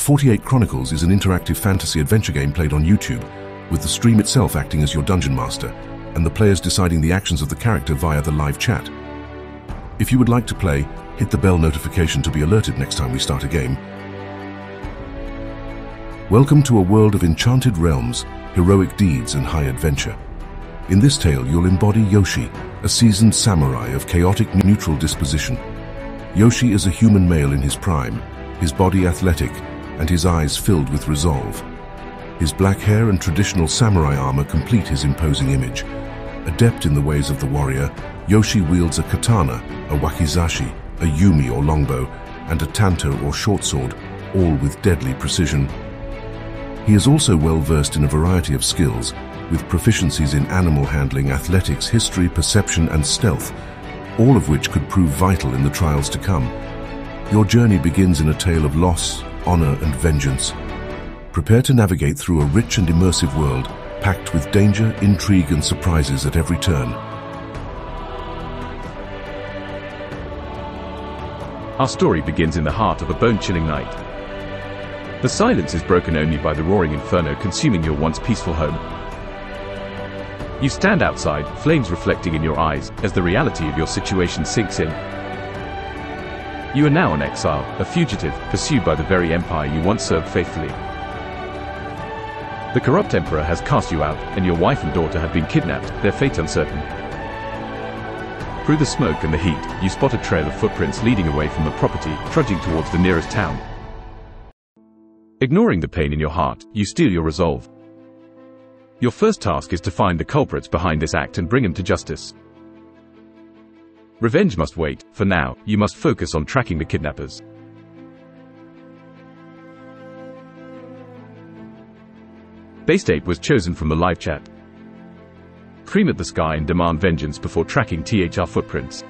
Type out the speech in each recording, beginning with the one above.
48 Chronicles is an interactive fantasy adventure game played on YouTube, with the stream itself acting as your dungeon master, and the players deciding the actions of the character via the live chat. If you would like to play, hit the bell notification to be alerted next time we start a game. Welcome to a world of enchanted realms, heroic deeds, and high adventure. In this tale, you'll embody Yoshi, a seasoned samurai of chaotic neutral disposition. Yoshi is a human male in his prime, his body athletic, and his eyes filled with resolve. His black hair and traditional samurai armor complete his imposing image. Adept in the ways of the warrior, Yoshi wields a katana, a wakizashi, a yumi or longbow, and a tanto or short sword, all with deadly precision. He is also well versed in a variety of skills, with proficiencies in animal handling, athletics, history, perception, and stealth, all of which could prove vital in the trials to come. Your journey begins in a tale of loss, honor, and vengeance. Prepare to navigate through a rich and immersive world, packed with danger, intrigue, and surprises at every turn. Our story begins in the heart of a bone-chilling night. The silence is broken only by the roaring inferno consuming your once peaceful home. You stand outside, flames reflecting in your eyes, as the reality of your situation sinks in. You are now an exile, a fugitive, pursued by the very empire you once served faithfully. The corrupt emperor has cast you out, and your wife and daughter have been kidnapped, their fate uncertain. Through the smoke and the heat, you spot a trail of footprints leading away from the property, trudging towards the nearest town. Ignoring the pain in your heart, you steel your resolve. Your first task is to find the culprits behind this act and bring them to justice. Revenge must wait. For now, you must focus on tracking the kidnappers. Baystate was chosen from the live chat. Scream at the sky and demand vengeance before tracking THR footprints.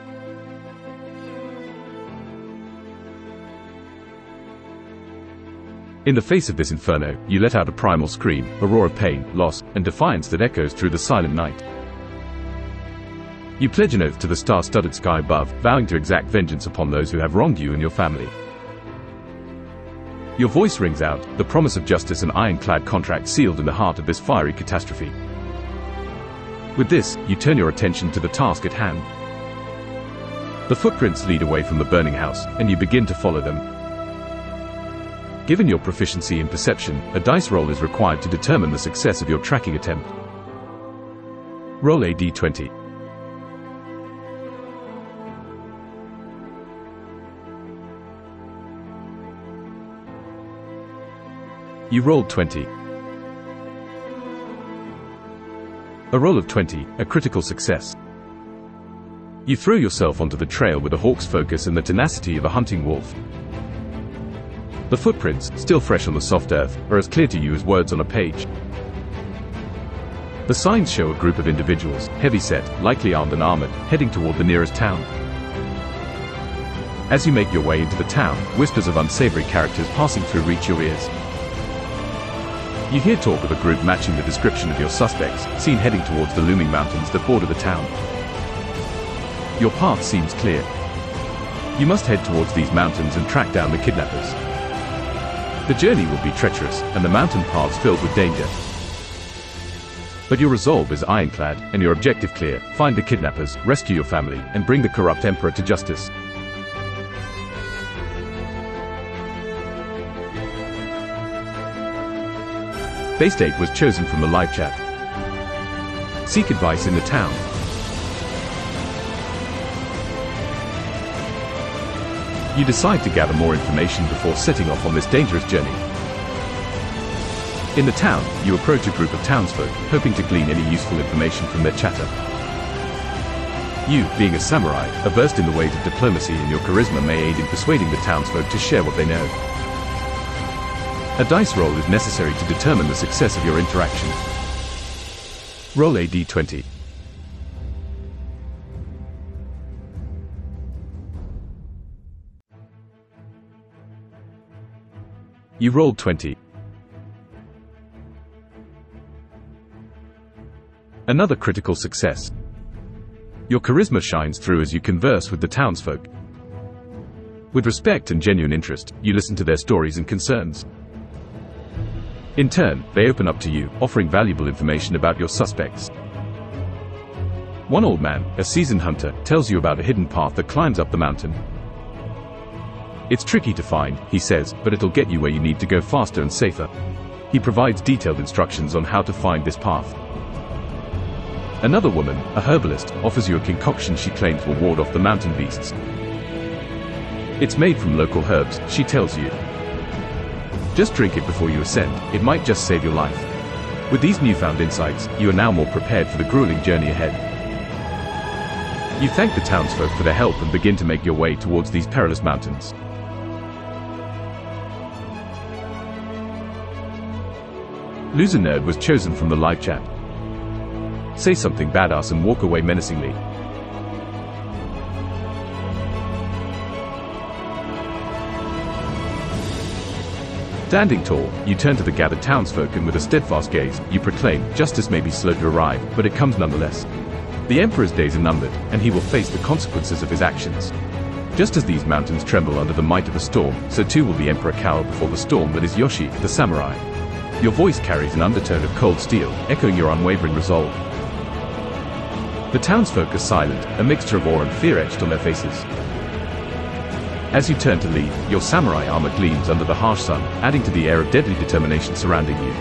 In the face of this inferno, you let out a primal scream, a roar of pain, loss, and defiance that echoes through the silent night. You pledge an oath to the star-studded sky above, vowing to exact vengeance upon those who have wronged you and your family. Your voice rings out, the promise of justice, an ironclad contract sealed in the heart of this fiery catastrophe. With this, you turn your attention to the task at hand. The footprints lead away from the burning house, and you begin to follow them. Given your proficiency in perception, a dice roll is required to determine the success of your tracking attempt. Roll a d20. You rolled 20. A roll of 20, a critical success. You throw yourself onto the trail with a hawk's focus and the tenacity of a hunting wolf. The footprints, still fresh on the soft earth, are as clear to you as words on a page. The signs show a group of individuals, heavy-set, likely armed and armored, heading toward the nearest town. As you make your way into the town, whispers of unsavory characters passing through reach your ears. You hear talk of a group matching the description of your suspects, seen heading towards the looming mountains that border the town. Your path seems clear. You must head towards these mountains and track down the kidnappers. The journey will be treacherous, and the mountain paths filled with danger. But your resolve is ironclad, and your objective clear: find the kidnappers, rescue your family, and bring the corrupt emperor to justice. Baystate was chosen from the live chat. Seek advice in the town. You decide to gather more information before setting off on this dangerous journey. In the town, you approach a group of townsfolk, hoping to glean any useful information from their chatter. You, being a samurai, are versed in the ways of diplomacy, and your charisma may aid in persuading the townsfolk to share what they know. A dice roll is necessary to determine the success of your interaction. Roll a d20. You rolled 20. Another critical success. Your charisma shines through as you converse with the townsfolk. With respect and genuine interest, you listen to their stories and concerns. In turn, they open up to you, offering valuable information about your suspects. One old man, a seasoned hunter, tells you about a hidden path that climbs up the mountain. It's tricky to find, he says, but it'll get you where you need to go faster and safer. He provides detailed instructions on how to find this path. Another woman, a herbalist, offers you a concoction she claims will ward off the mountain beasts. It's made from local herbs, she tells you. Just drink it before you ascend, it might just save your life. With these newfound insights, you are now more prepared for the grueling journey ahead. You thank the townsfolk for their help and begin to make your way towards these perilous mountains. Loser Nerd was chosen from the live chat. Say something badass and walk away menacingly. Standing tall, you turn to the gathered townsfolk and with a steadfast gaze, you proclaim, justice may be slow to arrive, but it comes nonetheless. The Emperor's days are numbered, and he will face the consequences of his actions. Just as these mountains tremble under the might of a storm, so too will the Emperor cower before the storm that is Yoshi, the samurai. Your voice carries an undertone of cold steel, echoing your unwavering resolve. The townsfolk are silent, a mixture of awe and fear etched on their faces. As you turn to leave, your samurai armor gleams under the harsh sun, adding to the air of deadly determination surrounding you.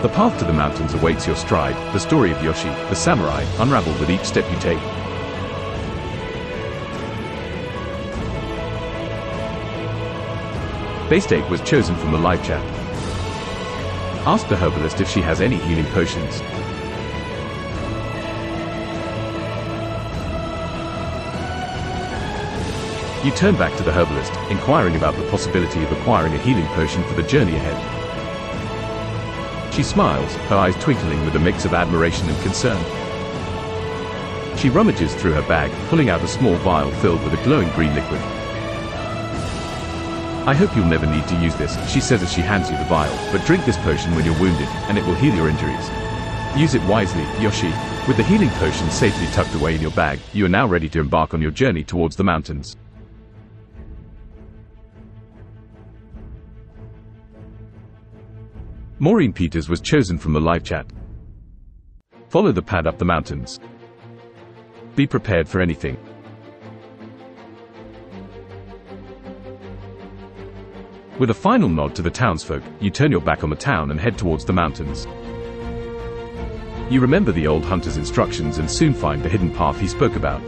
The path to the mountains awaits your stride, the story of Yoshi, the samurai, unraveled with each step you take. Basteak was chosen from the live chat. Ask the herbalist if she has any healing potions. You turn back to the herbalist, inquiring about the possibility of acquiring a healing potion for the journey ahead. She smiles, her eyes twinkling with a mix of admiration and concern. She rummages through her bag, pulling out a small vial filled with a glowing green liquid. I hope you'll never need to use this, she says as she hands you the vial, but drink this potion when you're wounded, and it will heal your injuries. Use it wisely, Yoshi. With the healing potion safely tucked away in your bag, you are now ready to embark on your journey towards the mountains. Maureen Peters was chosen from the live chat. Follow the pad up the mountains. Be prepared for anything. With a final nod to the townsfolk, you turn your back on the town and head towards the mountains. You remember the old hunter's instructions and soon find the hidden path he spoke about.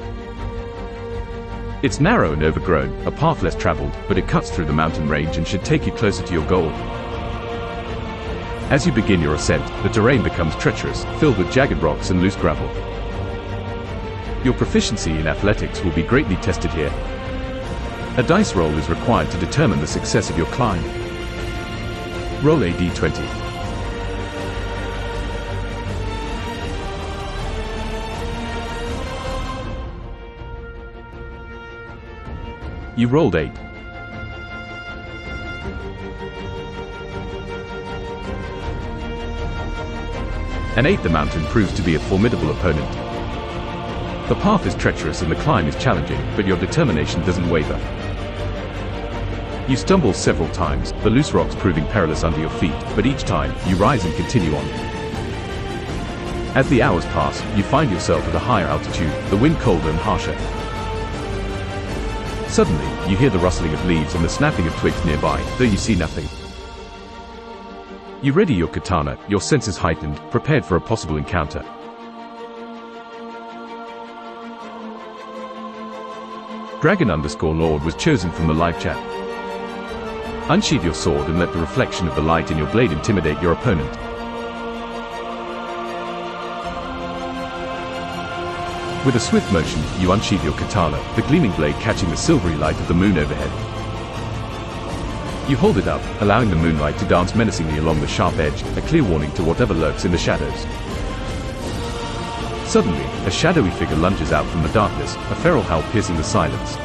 It's narrow and overgrown, a path less traveled, but it cuts through the mountain range and should take you closer to your goal. As you begin your ascent, the terrain becomes treacherous, filled with jagged rocks and loose gravel. Your proficiency in athletics will be greatly tested here. A dice roll is required to determine the success of your climb. Roll a d20. You rolled 8. An 8th, the mountain proves to be a formidable opponent. The path is treacherous and the climb is challenging, but your determination doesn't waver. You stumble several times, the loose rocks proving perilous under your feet, but each time, you rise and continue on. As the hours pass, you find yourself at a higher altitude, the wind colder and harsher. Suddenly, you hear the rustling of leaves and the snapping of twigs nearby, though you see nothing. You ready your katana, your senses heightened, prepared for a possible encounter. Dragon_Lord was chosen from the live chat. Unsheathe your sword and let the reflection of the light in your blade intimidate your opponent. With a swift motion, you unsheathe your katana, the gleaming blade catching the silvery light of the moon overhead. You hold it up, allowing the moonlight to dance menacingly along the sharp edge, a clear warning to whatever lurks in the shadows. Suddenly, a shadowy figure lunges out from the darkness, a feral howl piercing the silence.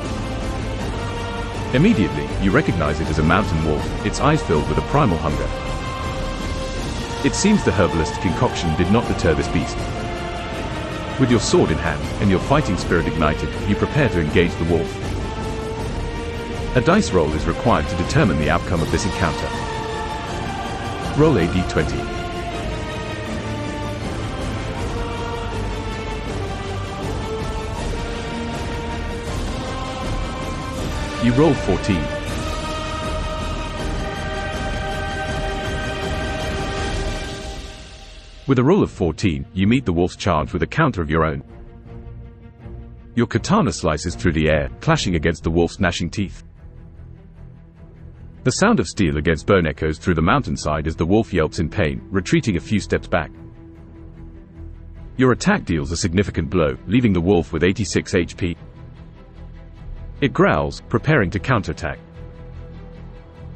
Immediately, you recognize it as a mountain wolf, its eyes filled with a primal hunger. It seems the herbalist's concoction did not deter this beast. With your sword in hand, and your fighting spirit ignited, you prepare to engage the wolf. A dice roll is required to determine the outcome of this encounter. Roll a d20. You rolled 14. With a roll of 14, you meet the wolf's charge with a counter of your own. Your katana slices through the air, clashing against the wolf's gnashing teeth. The sound of steel against bone echoes through the mountainside as the wolf yelps in pain, retreating a few steps back. Your attack deals a significant blow, leaving the wolf with 86 HP. It growls, preparing to counterattack.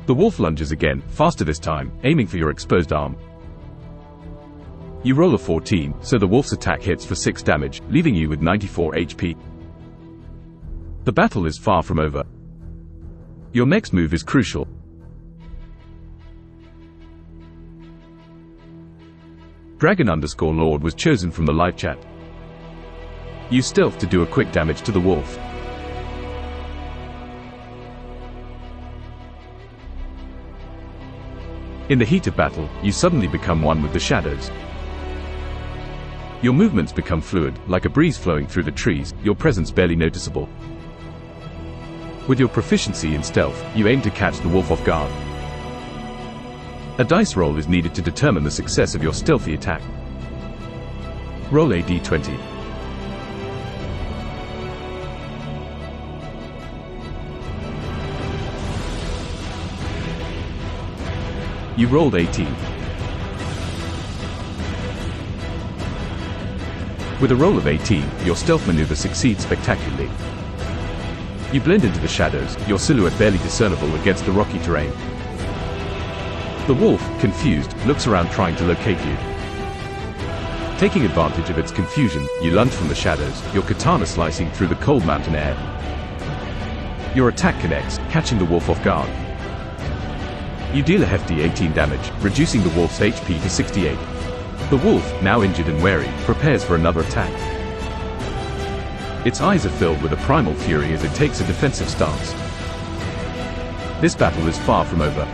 The wolf lunges again, faster this time, aiming for your exposed arm. You roll a 14, so the wolf's attack hits for 6 damage, leaving you with 94 HP. The battle is far from over. Your next move is crucial. Dragon_Lord was chosen from the live chat. Use stealth to do a quick damage to the wolf. In the heat of battle, you suddenly become one with the shadows. Your movements become fluid, like a breeze flowing through the trees, your presence barely noticeable. With your proficiency in stealth, you aim to catch the wolf off guard. A dice roll is needed to determine the success of your stealthy attack. Roll a d20. You rolled 18. With a roll of 18, your stealth maneuver succeeds spectacularly. You blend into the shadows, your silhouette barely discernible against the rocky terrain. The wolf, confused, looks around trying to locate you. Taking advantage of its confusion, you lunge from the shadows, your katana slicing through the cold mountain air. Your attack connects, catching the wolf off guard. You deal a hefty 18 damage, reducing the wolf's HP to 68. The wolf, now injured and wary, prepares for another attack. Its eyes are filled with a primal fury as it takes a defensive stance. This battle is far from over.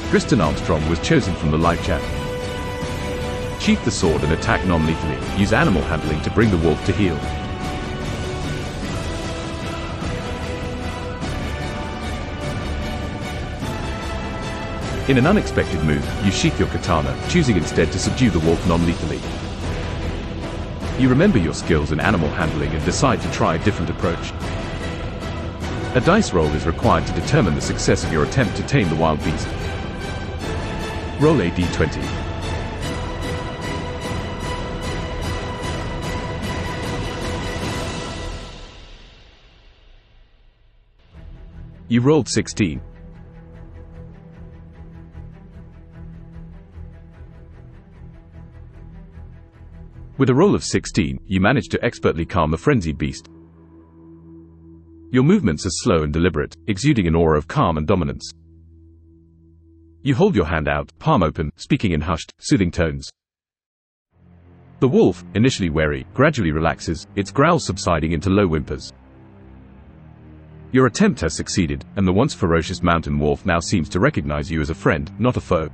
Tristan Armstrong was chosen from the live chat. Sheath the sword and attack non-lethally. Use animal handling to bring the wolf to heel. In an unexpected move, you sheath your katana, choosing instead to subdue the wolf non-lethally. You remember your skills in animal handling and decide to try a different approach. A dice roll is required to determine the success of your attempt to tame the wild beast. Roll a d20. You rolled 16. With a roll of 16, you manage to expertly calm the frenzied beast. Your movements are slow and deliberate, exuding an aura of calm and dominance. You hold your hand out, palm open, speaking in hushed, soothing tones. The wolf, initially wary, gradually relaxes, its growls subsiding into low whimpers. Your attempt has succeeded, and the once ferocious mountain wolf now seems to recognize you as a friend, not a foe.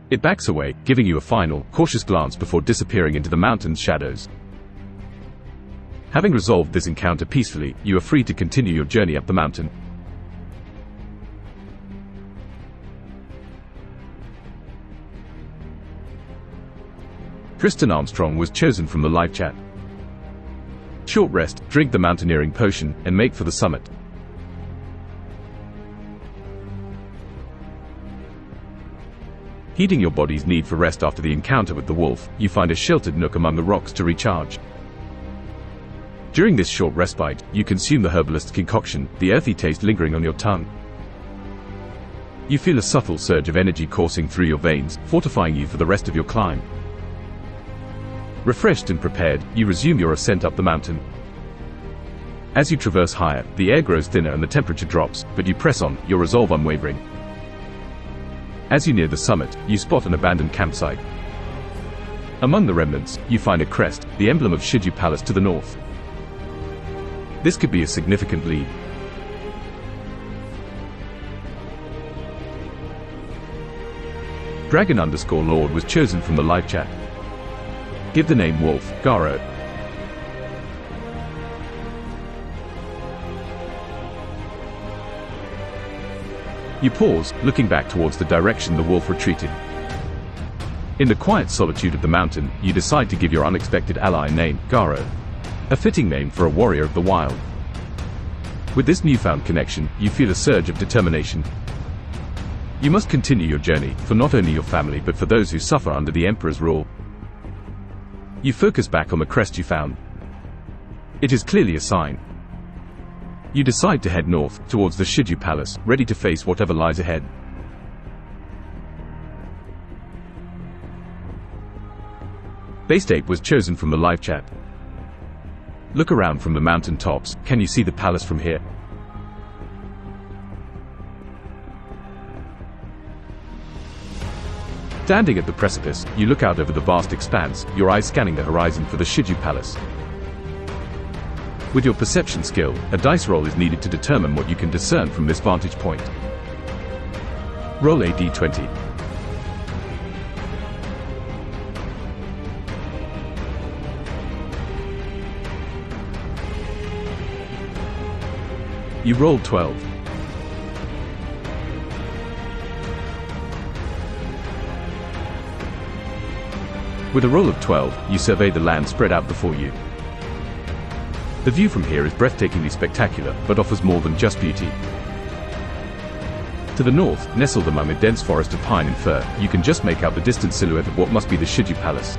It backs away, giving you a final, cautious glance before disappearing into the mountain's shadows. Having resolved this encounter peacefully, you are free to continue your journey up the mountain. Tristan Armstrong was chosen from the live chat. Short rest, drink the mountaineering potion, and make for the summit. Heeding your body's need for rest after the encounter with the wolf, you find a sheltered nook among the rocks to recharge. During this short respite, you consume the herbalist's concoction, the earthy taste lingering on your tongue. You feel a subtle surge of energy coursing through your veins, fortifying you for the rest of your climb. Refreshed and prepared, you resume your ascent up the mountain. As you traverse higher, the air grows thinner and the temperature drops, but you press on, your resolve unwavering. As you near the summit, you spot an abandoned campsite. Among the remnants, you find a crest, the emblem of Shiju Palace to the north. This could be a significant lead. Dragon_Lord was chosen from the live chat. Give the name Wolf, Garo. You pause, looking back towards the direction the wolf retreated. In the quiet solitude of the mountain, you decide to give your unexpected ally a name, Garo. A fitting name for a warrior of the wild. With this newfound connection, you feel a surge of determination. You must continue your journey, for not only your family but for those who suffer under the Emperor's rule. You focus back on the crest you found. It is clearly a sign. You decide to head north, towards the Shiju Palace, ready to face whatever lies ahead. Base Ape was chosen from the live chat. Look around from the mountain tops. Can you see the palace from here? Standing at the precipice, you look out over the vast expanse, your eyes scanning the horizon for the Shiju Palace. With your perception skill, a dice roll is needed to determine what you can discern from this vantage point. Roll a d20. You rolled 12. With a roll of 12, you survey the land spread out before you. The view from here is breathtakingly spectacular, but offers more than just beauty. To the north, nestled among a dense forest of pine and fir, you can just make out the distant silhouette of what must be the Shiju Palace.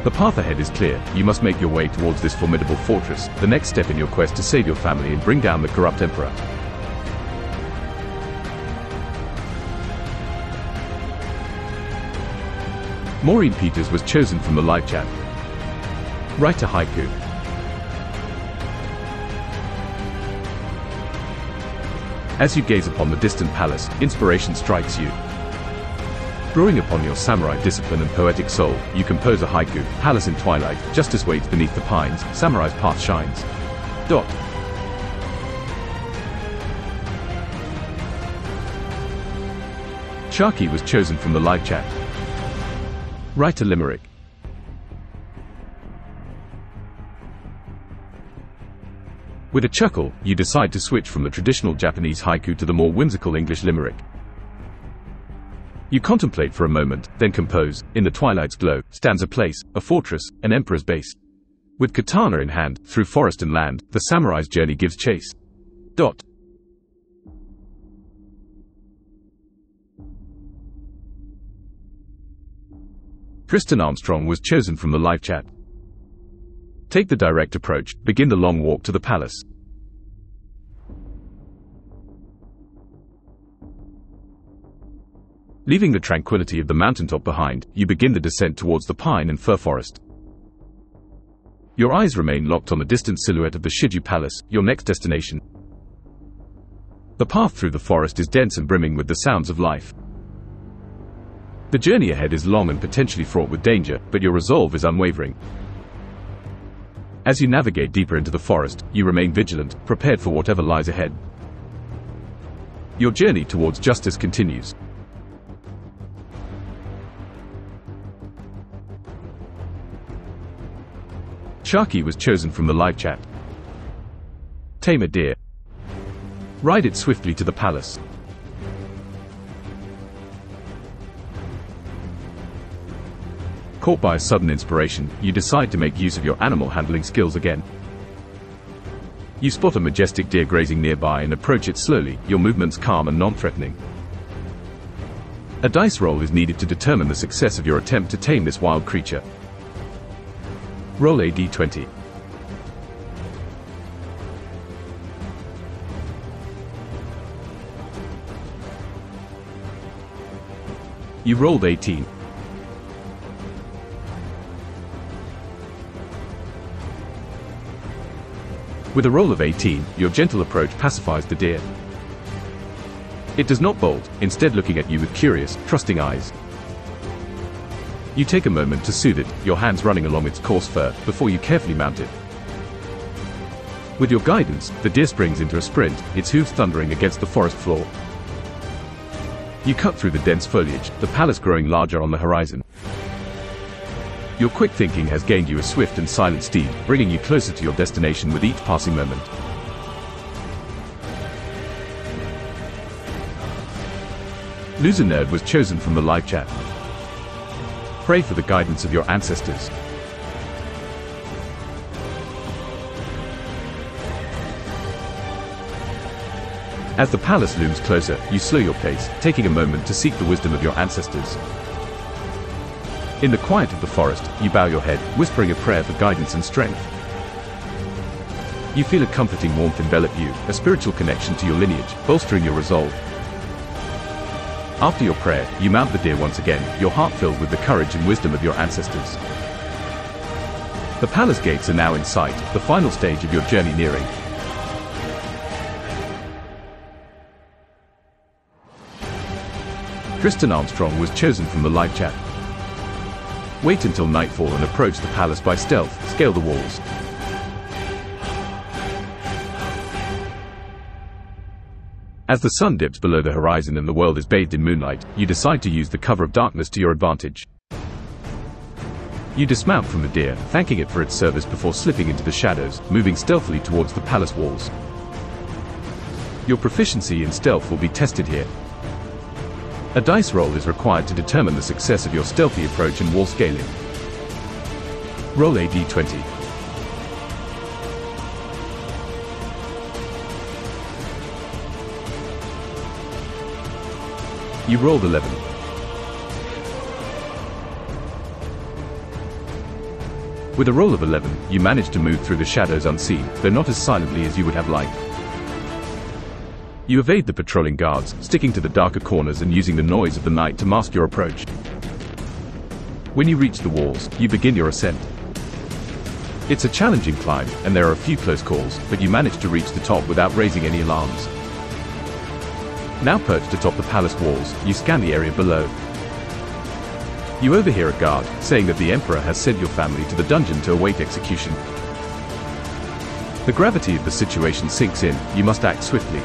The path ahead is clear. You must make your way towards this formidable fortress, the next step in your quest to save your family and bring down the corrupt emperor. Maureen Peters was chosen from the live chat. Write a haiku. As you gaze upon the distant palace, inspiration strikes you. Drawing upon your samurai discipline and poetic soul, you compose a haiku. Palace in twilight, justice waits beneath the pines, samurai's path shines. Dot. Sharky was chosen from the live chat. Write a limerick. With a chuckle, you decide to switch from the traditional Japanese haiku to the more whimsical English limerick. You contemplate for a moment, then compose. In the twilight's glow, stands a place, a fortress, an emperor's base. With katana in hand, through forest and land, the samurai's journey gives chase. Dot. Tristan Armstrong was chosen from the live chat. Take the direct approach, begin the long walk to the palace. Leaving the tranquility of the mountaintop behind, you begin the descent towards the pine and fir forest. Your eyes remain locked on the distant silhouette of the Shiju Palace, your next destination. The path through the forest is dense and brimming with the sounds of life. The journey ahead is long and potentially fraught with danger, but your resolve is unwavering. As you navigate deeper into the forest, you remain vigilant, prepared for whatever lies ahead. Your journey towards justice continues. Sharky was chosen from the live chat. Tame a deer. Ride it swiftly to the palace. Caught by a sudden inspiration, you decide to make use of your animal handling skills again. You spot a majestic deer grazing nearby and approach it slowly, your movements calm and non-threatening. A dice roll is needed to determine the success of your attempt to tame this wild creature. Roll a d20. You rolled 18. With a roll of 18, your gentle approach pacifies the deer. It does not bolt, instead looking at you with curious, trusting eyes. You take a moment to soothe it, your hands running along its coarse fur, before you carefully mount it. With your guidance, the deer springs into a sprint, its hooves thundering against the forest floor. You cut through the dense foliage, the palace growing larger on the horizon. Your quick thinking has gained you a swift and silent steed, bringing you closer to your destination with each passing moment. Loser Nerd was chosen from the live chat. Pray for the guidance of your ancestors. As the palace looms closer, you slow your pace, taking a moment to seek the wisdom of your ancestors. In the quiet of the forest, you bow your head, whispering a prayer for guidance and strength. You feel a comforting warmth envelop you, a spiritual connection to your lineage, bolstering your resolve. After your prayer, you mount the deer once again, your heart filled with the courage and wisdom of your ancestors. The palace gates are now in sight, the final stage of your journey nearing. Tristan Armstrong was chosen from the live chat. Wait until nightfall and approach the palace by stealth, scale the walls. As the sun dips below the horizon and the world is bathed in moonlight, you decide to use the cover of darkness to your advantage. You dismount from the deer, thanking it for its service before slipping into the shadows, moving stealthily towards the palace walls. Your proficiency in stealth will be tested here. A dice roll is required to determine the success of your stealthy approach and wall scaling. Roll a d20. You rolled 11. With a roll of 11, you managed to move through the shadows unseen, though not as silently as you would have liked. You evade the patrolling guards, sticking to the darker corners and using the noise of the night to mask your approach. When you reach the walls, you begin your ascent. It's a challenging climb, and there are a few close calls, but you manage to reach the top without raising any alarms. Now perched atop the palace walls, you scan the area below. You overhear a guard, saying that the Emperor has sent your family to the dungeon to await execution. The gravity of the situation sinks in, you must act swiftly.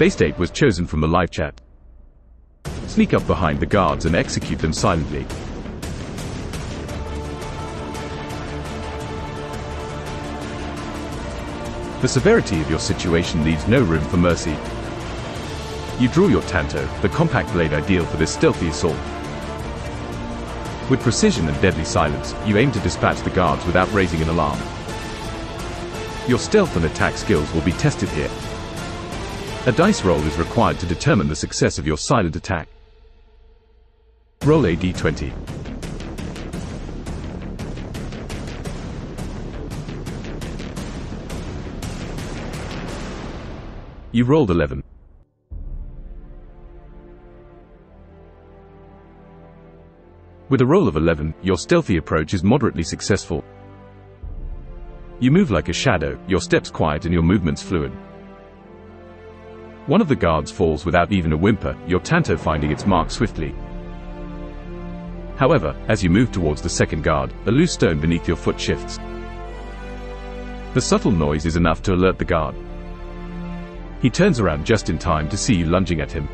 Baystate was chosen from the live chat. Sneak up behind the guards and execute them silently. The severity of your situation leaves no room for mercy. You draw your tanto, the compact blade ideal for this stealthy assault. With precision and deadly silence, you aim to dispatch the guards without raising an alarm. Your stealth and attack skills will be tested here. A dice roll is required to determine the success of your silent attack. Roll a d20. You rolled 11. With a roll of 11, your stealthy approach is moderately successful. You move like a shadow, your steps quiet and your movements fluid. One of the guards falls without even a whimper, your tanto finding its mark swiftly. However, as you move towards the second guard, a loose stone beneath your foot shifts. The subtle noise is enough to alert the guard. He turns around just in time to see you lunging at him.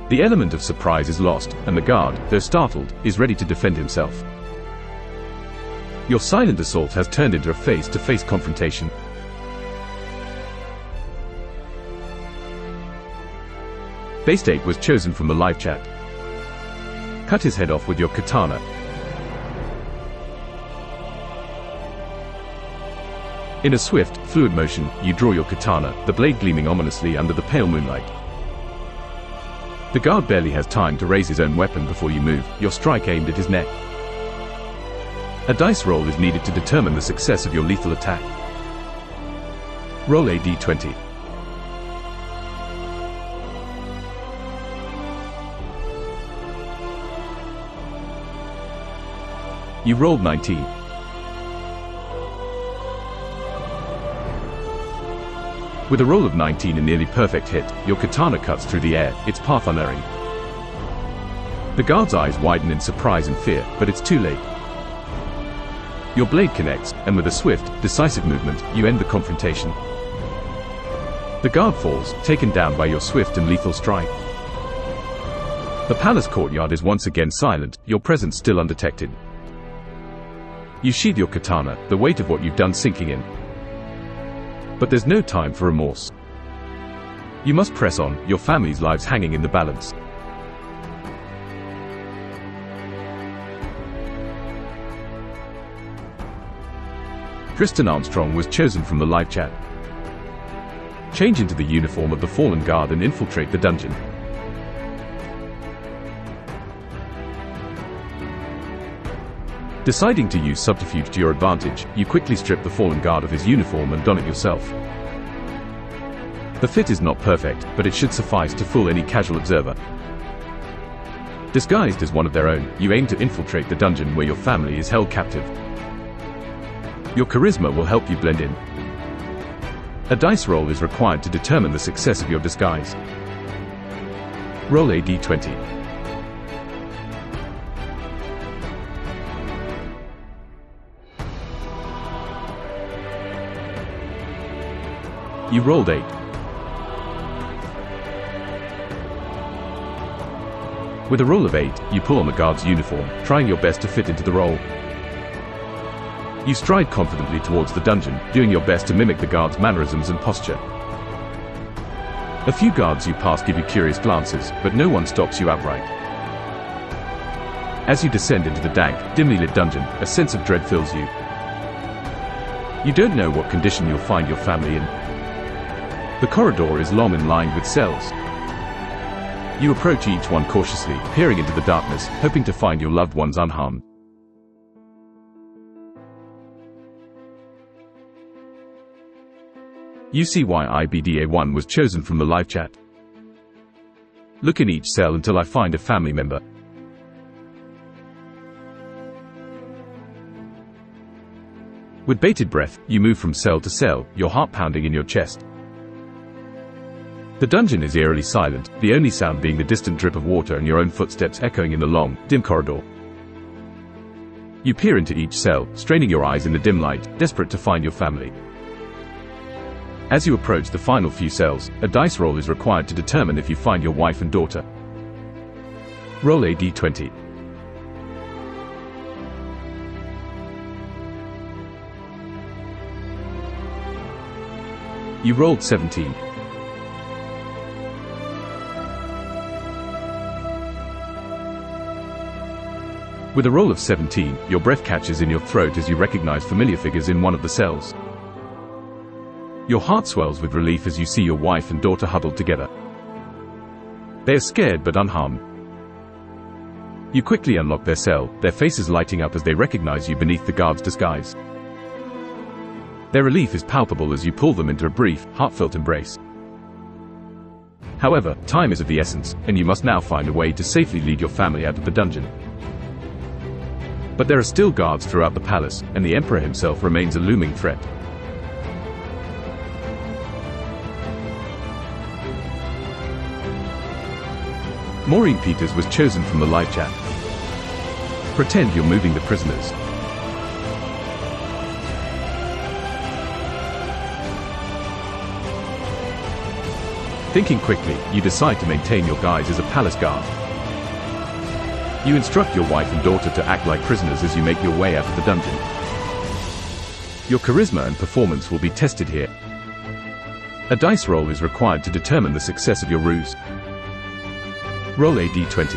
The element of surprise is lost, and the guard, though startled, is ready to defend himself. Your silent assault has turned into a face-to-face confrontation. Baystate was chosen from the live chat. Cut his head off with your katana. In a swift, fluid motion, you draw your katana, the blade gleaming ominously under the pale moonlight. The guard barely has time to raise his own weapon before you move, your strike aimed at his neck. A dice roll is needed to determine the success of your lethal attack. Roll a d20. You rolled 19. With a roll of 19 and nearly perfect hit, your katana cuts through the air, its path unerring. The guard's eyes widen in surprise and fear, but it's too late. Your blade connects, and with a swift, decisive movement, you end the confrontation. The guard falls, taken down by your swift and lethal strike. The palace courtyard is once again silent, your presence still undetected. You sheathe your katana, the weight of what you've done sinking in. But there's no time for remorse. You must press on, your family's lives hanging in the balance. Tristan Armstrong was chosen from the live chat. Change into the uniform of the fallen guard and infiltrate the dungeon. Deciding to use subterfuge to your advantage, you quickly strip the fallen guard of his uniform and don it yourself. The fit is not perfect, but it should suffice to fool any casual observer. Disguised as one of their own, you aim to infiltrate the dungeon where your family is held captive. Your charisma will help you blend in. A dice roll is required to determine the success of your disguise. Roll a d20. You rolled 8. With a roll of 8, you pull on the guard's uniform, trying your best to fit into the role. You stride confidently towards the dungeon, doing your best to mimic the guard's mannerisms and posture. A few guards you pass give you curious glances, but no one stops you outright. As you descend into the dank, dimly lit dungeon, a sense of dread fills you. You don't know what condition you'll find your family in. The corridor is long and lined with cells. You approach each one cautiously, peering into the darkness, hoping to find your loved ones unharmed. You see why IBDA1 was chosen from the live chat. Look in each cell until I find a family member. With bated breath, you move from cell to cell, your heart pounding in your chest. The dungeon is eerily silent, the only sound being the distant drip of water and your own footsteps echoing in the long, dim corridor. You peer into each cell, straining your eyes in the dim light, desperate to find your family. As you approach the final few cells, a dice roll is required to determine if you find your wife and daughter. Roll a d20. You rolled 17. With a roll of 17, your breath catches in your throat as you recognize familiar figures in one of the cells. Your heart swells with relief as you see your wife and daughter huddled together. They are scared but unharmed. You quickly unlock their cell, their faces lighting up as they recognize you beneath the guard's disguise. Their relief is palpable as you pull them into a brief, heartfelt embrace. However, time is of the essence, and you must now find a way to safely lead your family out of the dungeon. But there are still guards throughout the palace, and the Emperor himself remains a looming threat. Maureen Peters was chosen from the live chat. Pretend you're moving the prisoners. Thinking quickly, you decide to maintain your guise as a palace guard. You instruct your wife and daughter to act like prisoners as you make your way out of the dungeon. Your charisma and performance will be tested here. A dice roll is required to determine the success of your ruse. Roll a d20.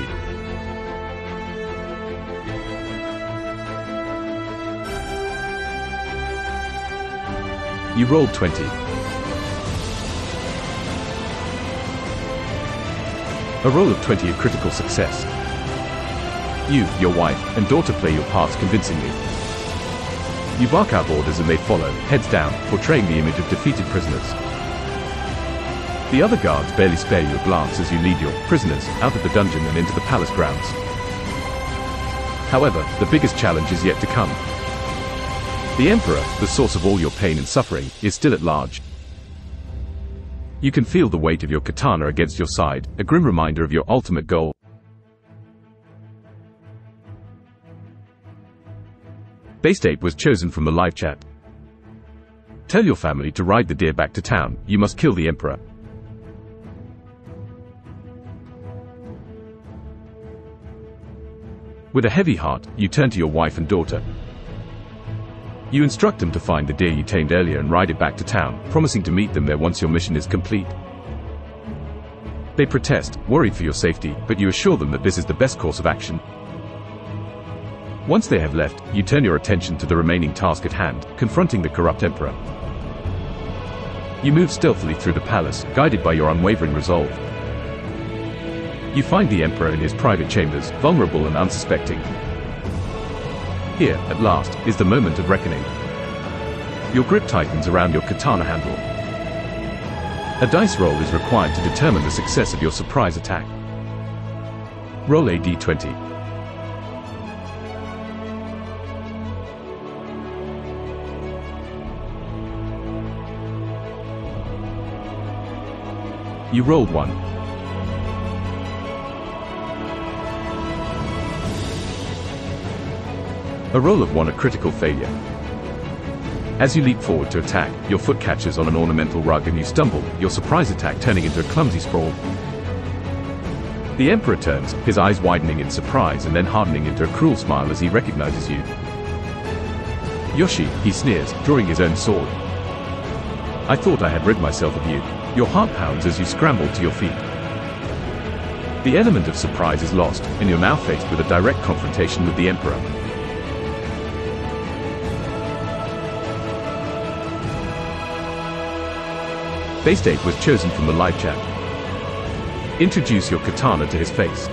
You rolled 20. A roll of 20, a critical success. You, your wife, and daughter play your parts convincingly. You bark out orders and they follow, heads down, portraying the image of defeated prisoners. The other guards barely spare you a glance as you lead your prisoners out of the dungeon and into the palace grounds. However, the biggest challenge is yet to come. The Emperor, the source of all your pain and suffering, is still at large. You can feel the weight of your katana against your side, a grim reminder of your ultimate goal. Base date was chosen from the live chat. Tell your family to ride the deer back to town. You must kill the emperor. With a heavy heart, you turn to your wife and daughter. You instruct them to find the deer you tamed earlier and ride it back to town, promising to meet them there once your mission is complete. They protest, worried for your safety, but you assure them that this is the best course of action. Once they have left, you turn your attention to the remaining task at hand, confronting the corrupt emperor. You move stealthily through the palace, guided by your unwavering resolve. You find the emperor in his private chambers, vulnerable and unsuspecting. Here, at last, is the moment of reckoning. Your grip tightens around your katana handle. A dice roll is required to determine the success of your surprise attack. Roll a d20. You rolled 1. A roll of 1, a critical failure. As you leap forward to attack, your foot catches on an ornamental rug and you stumble, your surprise attack turning into a clumsy sprawl. The emperor turns, his eyes widening in surprise and then hardening into a cruel smile as he recognizes you. Yoshi, he sneers, drawing his own sword. I thought I had rid myself of you. Your heart pounds as you scramble to your feet. The element of surprise is lost, and you're now faced with a direct confrontation with the emperor. Base date was chosen from the live chat. Introduce your katana to his face.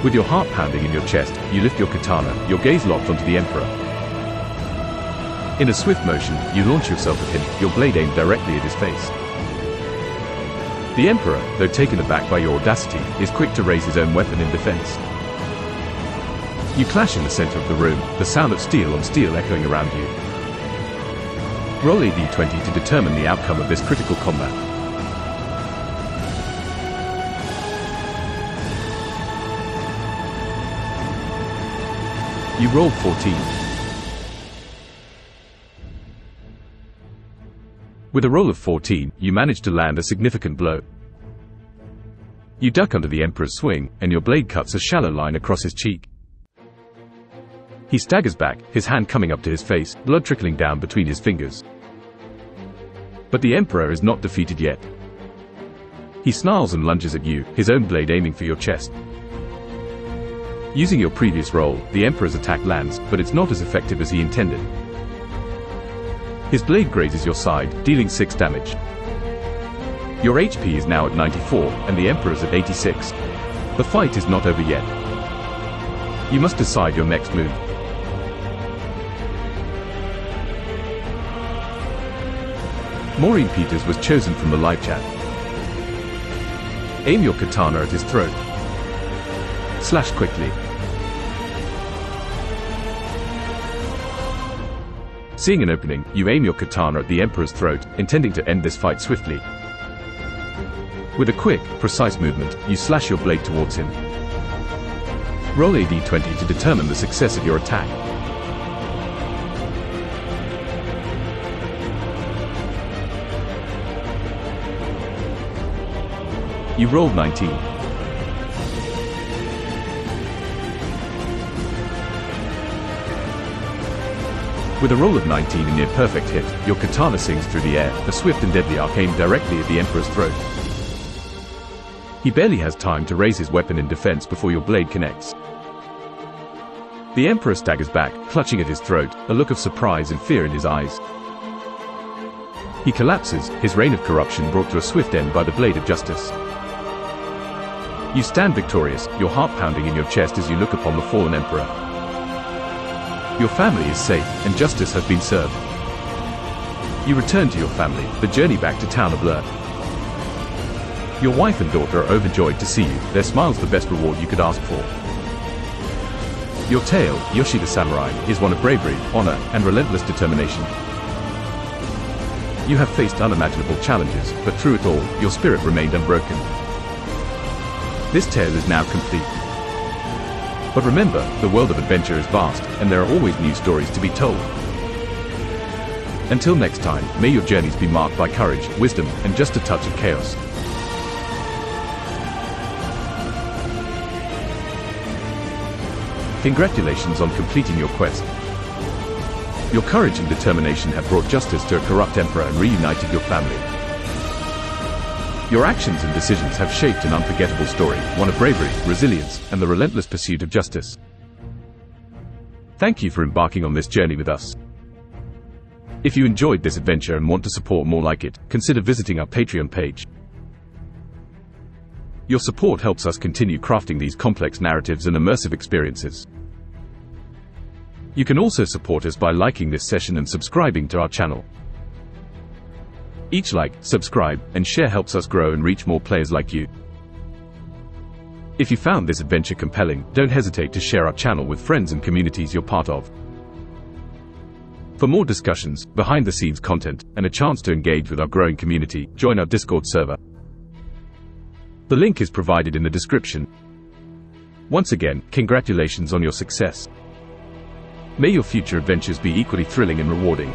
With your heart pounding in your chest, you lift your katana, your gaze locked onto the emperor. In a swift motion, you launch yourself at him, your blade aimed directly at his face. The emperor, though taken aback by your audacity, is quick to raise his own weapon in defense. You clash in the center of the room, the sound of steel on steel echoing around you. Roll a d20 to determine the outcome of this critical combat. You rolled 14. With a roll of 14, you manage to land a significant blow. You duck under the emperor's swing, and your blade cuts a shallow line across his cheek. He staggers back, his hand coming up to his face, blood trickling down between his fingers. But the emperor is not defeated yet. He snarls and lunges at you, his own blade aiming for your chest. Using your previous roll, the emperor's attack lands, but it's not as effective as he intended. His blade grazes your side, dealing 6 damage. Your HP is now at 94, and the emperor's at 86. The fight is not over yet. You must decide your next move. Maureen Peters was chosen from the live chat. Aim your katana at his throat. Slash quickly. Seeing an opening, you aim your katana at the emperor's throat, intending to end this fight swiftly. With a quick, precise movement, you slash your blade towards him. Roll a d20 to determine the success of your attack. You rolled 19. With a roll of 19 and near perfect hit, your katana sings through the air, a swift and deadly arc aimed directly at the emperor's throat. He barely has time to raise his weapon in defense before your blade connects. The emperor staggers back, clutching at his throat, a look of surprise and fear in his eyes. He collapses, his reign of corruption brought to a swift end by the blade of justice. You stand victorious, your heart pounding in your chest as you look upon the fallen emperor. Your family is safe, and justice has been served. You return to your family, the journey back to town a blur. Your wife and daughter are overjoyed to see you, their smiles the best reward you could ask for. Your tale, Yoshi the Samurai, is one of bravery, honor, and relentless determination. You have faced unimaginable challenges, but through it all, your spirit remained unbroken. This tale is now complete. But remember, the world of adventure is vast, and there are always new stories to be told. Until next time, may your journeys be marked by courage, wisdom, and just a touch of chaos. Congratulations on completing your quest. Your courage and determination have brought justice to a corrupt emperor and reunited your family. Your actions and decisions have shaped an unforgettable story, one of bravery, resilience, and the relentless pursuit of justice. Thank you for embarking on this journey with us. If you enjoyed this adventure and want to support more like it, consider visiting our Patreon page. Your support helps us continue crafting these complex narratives and immersive experiences. You can also support us by liking this session and subscribing to our channel. Each like, subscribe, and share helps us grow and reach more players like you. If you found this adventure compelling, don't hesitate to share our channel with friends and communities you're part of. For more discussions, behind-the-scenes content, and a chance to engage with our growing community, join our Discord server. The link is provided in the description. Once again, congratulations on your success. May your future adventures be equally thrilling and rewarding.